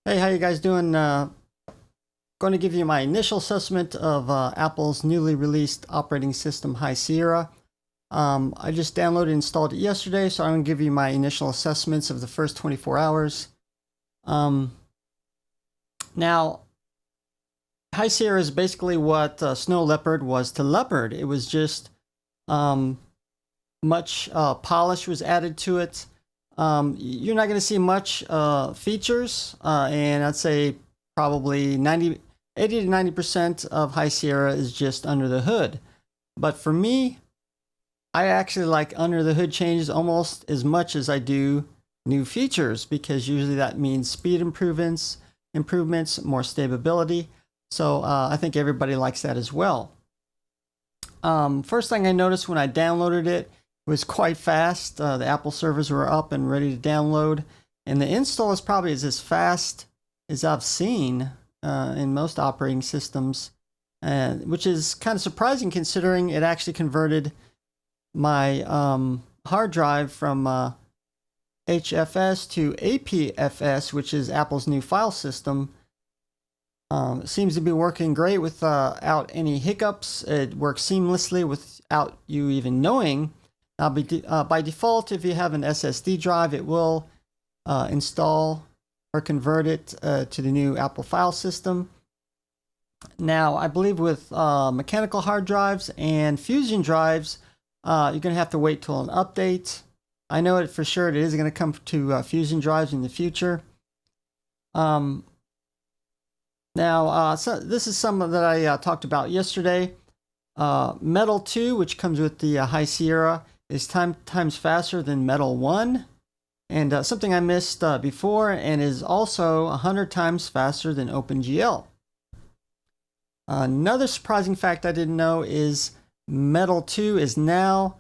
Hey, how you guys doing? Going to give you my initial assessment of Apple's newly released operating system, High Sierra. I just downloaded and installed it yesterday, so I'm going to give you my initial assessments of the first 24 hours. Now, High Sierra is basically what Snow Leopard was to Leopard. It was just much polish was added to it. You're not going to see much features, and I'd say probably 80 to 90% of High Sierra is just under the hood. But for me, I actually like under the hood changes almost as much as I do new features, because usually that means speed improvements, more stability. So I think everybody likes that as well. First thing I noticed when I downloaded it, was quite fast. The Apple servers were up and ready to download, and the install is probably as fast as I've seen in most operating systems, which is kind of surprising considering it actually converted my hard drive from HFS to APFS, which is Apple's new file system. It seems to be working great without any hiccups. It works seamlessly without you even knowing. Now, by default, if you have an SSD drive, it will install or convert it to the new Apple file system. Now, I believe with mechanical hard drives and Fusion drives, you're going to have to wait till an update. I know it for sure it is going to come to Fusion drives in the future. So this is some that I talked about yesterday. Metal 2, which comes with the High Sierra, is 10 times faster than Metal 1, and something I missed before, and is also 100 times faster than OpenGL. Another surprising fact I didn't know is Metal 2 is now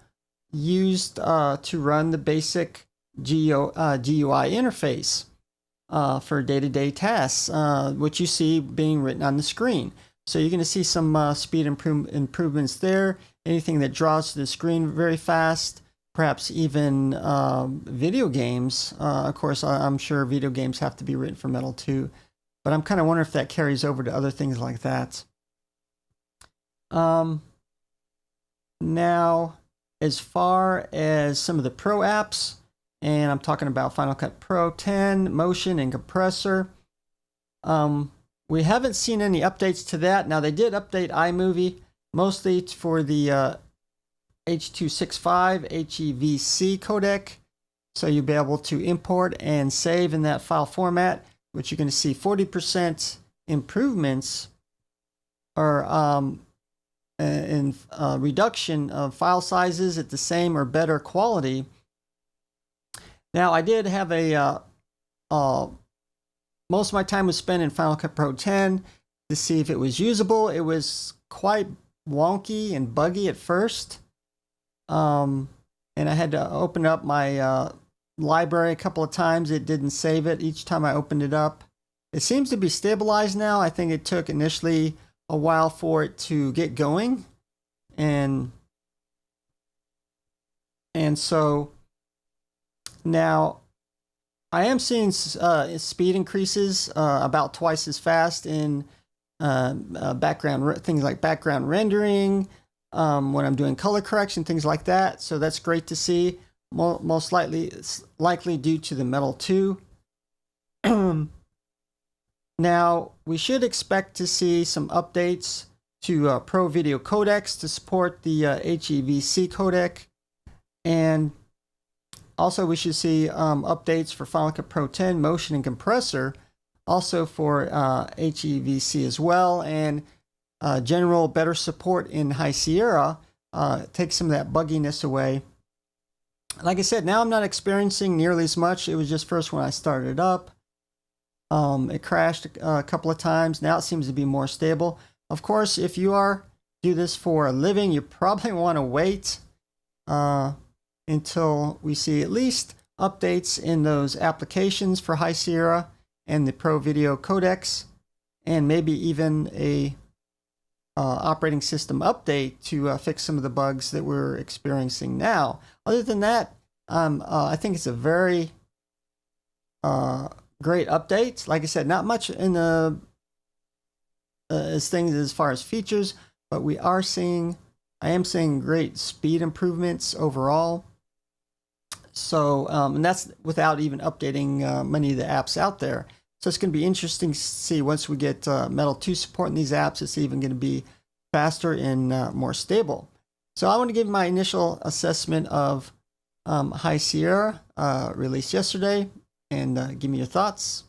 used to run the basic GUI interface for day-to-day tasks, which you see being written on the screen. So you're going to see some speed improvements there. Anything that draws to the screen very fast, perhaps even video games. Of course, I'm sure video games have to be written for Metal 2, but I'm kind of wondering if that carries over to other things like that. Now, as far as some of the Pro apps, and I'm talking about Final Cut Pro 10, Motion, and Compressor, we haven't seen any updates to that. Now, they did update iMovie, mostly for the H.265 HEVC codec. So you'll be able to import and save in that file format, which you're going to see 40% improvements or in reduction of file sizes at the same or better quality. Now, I did have most of my time was spent in Final Cut Pro 10 to see if it was usable. It was quite wonky and buggy at first. And I had to open up my library a couple of times. It didn't save it each time I opened it up. It seems to be stabilized now. I think it took initially a while for it to get going. And so now I am seeing speed increases about twice as fast in things like background rendering, when I'm doing color correction, things like that. So that's great to see. Most likely due to the Metal 2. Now, we should expect to see some updates to Pro Video codecs to support the HEVC codec, and also we should see updates for Final Cut Pro 10, Motion, and Compressor, also for HEVC as well, and general better support in High Sierra takes some of that bugginess away. Like I said, now I'm not experiencing nearly as much. It was just first when I started up. It crashed a couple of times. Now it seems to be more stable. Of course, if you do this for a living, you probably want to wait until we see at least updates in those applications for High Sierra and the Pro Video codecs, and maybe even a operating system update to fix some of the bugs that we're experiencing now. Other than that, I think it's a very great updates. Like I said, not much in the as things as far as features, but I am seeing great speed improvements overall. So, and that's without even updating many of the apps out there. So it's going to be interesting to see once we get Metal 2 support in these apps, it's even going to be faster and more stable. So I want to give my initial assessment of High Sierra, released yesterday, and give me your thoughts.